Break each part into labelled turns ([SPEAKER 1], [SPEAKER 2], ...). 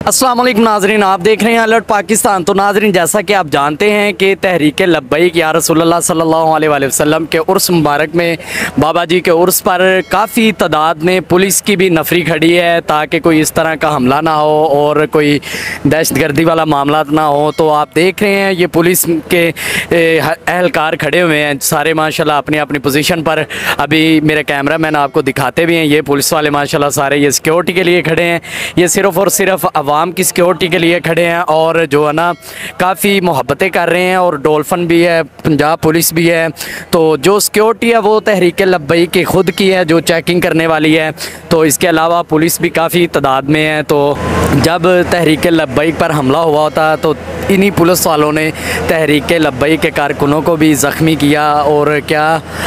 [SPEAKER 1] अस्सलाम वालेकुम नाजरीन, आप देख रहे हैं अलर्ट पाकिस्तान। तो नाजरीन, जैसा कि आप जानते हैं कि तहरीक लब्बैक या रसूलुल्लाह सल्लल्लाहु अलैहि वसल्लम के उर्स मुबारक में बाबा जी के उर्स पर काफ़ी तादाद में पुलिस की भी नफरी खड़ी है ताकि कोई इस तरह का हमला ना हो और कोई दहशतगर्दी वाला मामला ना हो। तो आप देख रहे हैं ये पुलिस के एहलकार खड़े हुए हैं सारे माशाल्लाह अपनी अपनी पोजीशन पर। अभी मेरे कैमरा मैन आपको दिखाते भी हैं, ये पुलिस वाले माशाल्लाह सारे ये सिक्योरिटी के लिए खड़े हैं। ये सिर्फ़ और सिर्फ आवाम की सिक्योरिटी के लिए खड़े हैं और जो है ना काफ़ी मोहब्बतें कर रहे हैं। और डॉल्फिन भी है, पंजाब पुलिस भी है। तो जो सिक्योरिटी है वो तहरीक लब्बैक की ख़ुद की है जो चेकिंग करने वाली है। तो इसके अलावा पुलिस भी काफ़ी तादाद में है। तो जब तहरीक लब्बैक पर हमला हुआ होता तो इन्हीं पुलिस वालों ने तहरीक लब्बैक के कारकुनों को भी ज़ख्मी किया। और क्या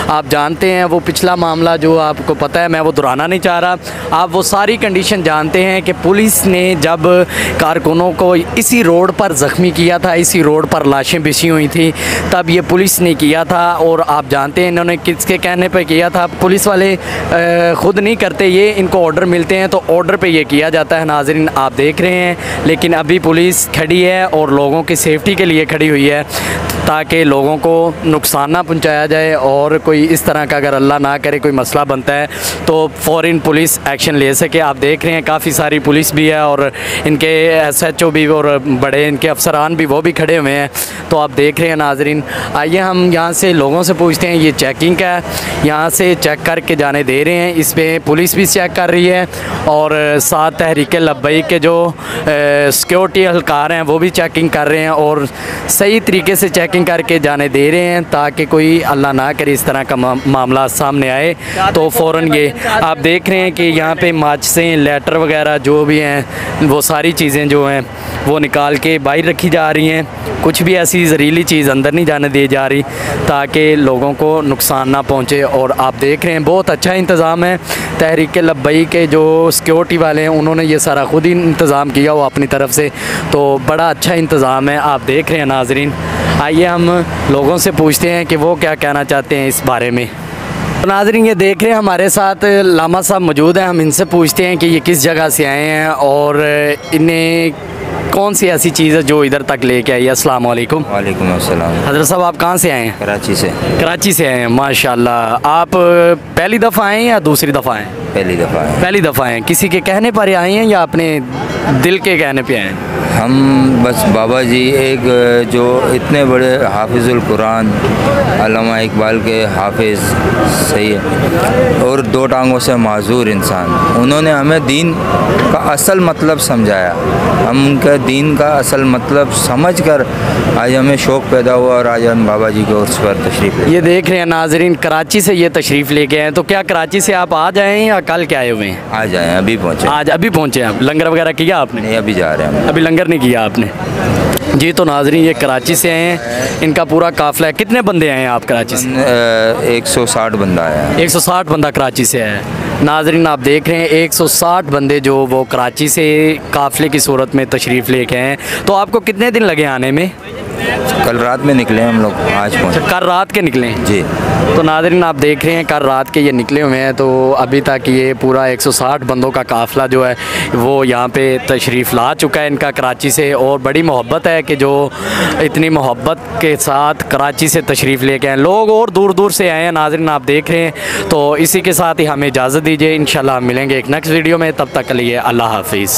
[SPEAKER 1] आप जानते हैं वो पिछला मामला जो आपको पता है, मैं वो दोहराना नहीं चाह रहा, आप वो सारी कंडीशन जानते हैं कि पुलिस ने जब कारकुनों को इसी रोड पर ज़ख्मी किया था, इसी रोड पर लाशें बिछी हुई थी, तब ये पुलिस ने किया था। और आप जानते हैं इन्होंने किसके कहने पर किया था। पुलिस वाले ख़ुद नहीं करते ये, इनको ऑर्डर मिलते हैं तो ऑर्डर पे ये किया जाता है। नाज़रीन आप देख रहे हैं, लेकिन अभी पुलिस खड़ी है और लोगों की सेफ्टी के लिए खड़ी हुई है ताकि लोगों को नुकसान ना पहुंचाया जाए। और कोई इस तरह का अगर अल्लाह ना करे कोई मसला बनता है तो फ़ौरन पुलिस एक्शन ले सके। आप देख रहे हैं काफ़ी सारी पुलिस भी है और इनके SHO भी और बड़े इनके अफसरान भी वो भी खड़े हुए हैं। तो आप देख रहे हैं नाजरीन, आइए हम यहाँ से लोगों से पूछते हैं। ये चेकिंग का है, यहाँ से चेक करके जाने दे रहे हैं। इसमें पुलिस भी चेक कर रही है और साथ तहरीक लब्बैक के जो सिक्योरिटी एहलकार हैं वो भी चेकिंग कर रहे हैं और सही तरीके से चेकिंग करके जाने दे रहे हैं ताकि कोई अल्लाह ना करे इस तरह का मामला सामने आए। तो फ़ौरन ये आप देख रहे हैं कि यहाँ पे माचिसें, लेटर वगैरह जो भी हैं वो सारी चीज़ें जो हैं वो निकाल के बाहर रखी जा रही हैं। कुछ भी ऐसी जहरीली चीज़ अंदर नहीं जाने दी जा रही ताकि लोगों को नुकसान ना पहुँचे। और आप देख रहे हैं बहुत अच्छा इंतज़ाम है। तहरीक लब्बैक के जो सिक्योरिटी वाले हैं उन्होंने ये सारा ख़ुद ही इंतज़ाम किया वो अपनी तरफ से। तो बड़ा अच्छा इंतज़ाम है, आप देख रहे हैं नाजरीन। आइए हम लोगों से पूछते हैं कि वो क्या कहना चाहते हैं इस बारे में। तो नाज़रीन ये देख रहे हैं हमारे साथ लामा साहब मौजूद हैं, हम इनसे पूछते हैं कि ये किस जगह से आए हैं और इन्हें कौन सी ऐसी चीज़ है जो इधर तक लेके आई है। अस्सलाम वालेकुम।
[SPEAKER 2] वालेकुम अस्सलाम।
[SPEAKER 1] हज़रत साहब आप कहाँ से आए हैं?
[SPEAKER 2] कराची से।
[SPEAKER 1] कराची से आए हैं, माशाल्लाह। आप पहली दफ़ा आए हैं या दूसरी दफ़ा आए हैं?
[SPEAKER 2] पहली दफ़ा है।
[SPEAKER 1] पहली दफ़ा आए हैं। किसी के कहने पर आए हैं या अपने दिल के कहने पे आए हैं?
[SPEAKER 2] हम बस बाबा जी एक जो इतने बड़े हाफिज़ुल कुरान अल्लामा इकबाल के हाफिज़ सही है और दो टांगों से माजूर इंसान, उन्होंने हमें दीन का असल मतलब समझाया। हम उनका दीन का असल मतलब समझ कर आज हमें शौक़ पैदा हुआ और आज हम बाबा जी के उर्स पर तशरीफ़ ले।
[SPEAKER 1] ये देख रहे हैं नाजरीन, कराची से ये तशरीफ़ लेके आए। तो क्या कराची से आप आज आए हैं या कल के आए हुए हैं?
[SPEAKER 2] आज आए, अभी पहुँचे।
[SPEAKER 1] आज अभी पहुँचे हैं। लंगर वगैरह किया आपने?
[SPEAKER 2] नहीं, अभी जा रहे हैं।
[SPEAKER 1] अभी लंगर नहीं किया आपने जी। तो नाजरीन ये कराची से आए हैं, इनका पूरा काफ़िला है। कितने बंदे आए हैं आप कराची से?
[SPEAKER 2] 160 बंदा आया।
[SPEAKER 1] 160 बंदा कराची से है। नाजरीन आप देख रहे हैं 160 बंदे जो वो कराची से काफ़िले की सूरत में तशरीफ़ लेके हैं। तो आपको कितने दिन लगे आने में?
[SPEAKER 2] कल रात में निकले हम लोग, आज पहुँचे।
[SPEAKER 1] कल रात के निकले
[SPEAKER 2] जी।
[SPEAKER 1] तो नाज़रीन आप देख रहे हैं कल रात के ये निकले हुए हैं। तो अभी तक ये पूरा 160 बंदों का काफ़िला जो है वो यहाँ पे तशरीफ़ ला चुका है इनका कराची से। और बड़ी मोहब्बत है कि जो इतनी मोहब्बत के साथ कराची से तशरीफ़ लेके आए लोग और दूर दूर से आए हैं। नाज़रीन आप देख रहे हैं। तो इसी के साथ ही हमें इजाज़त दीजिए, इंशाल्लाह हम मिलेंगे एक नेक्स्ट वीडियो में। तब तक के लिए अल्लाह हाफिज़।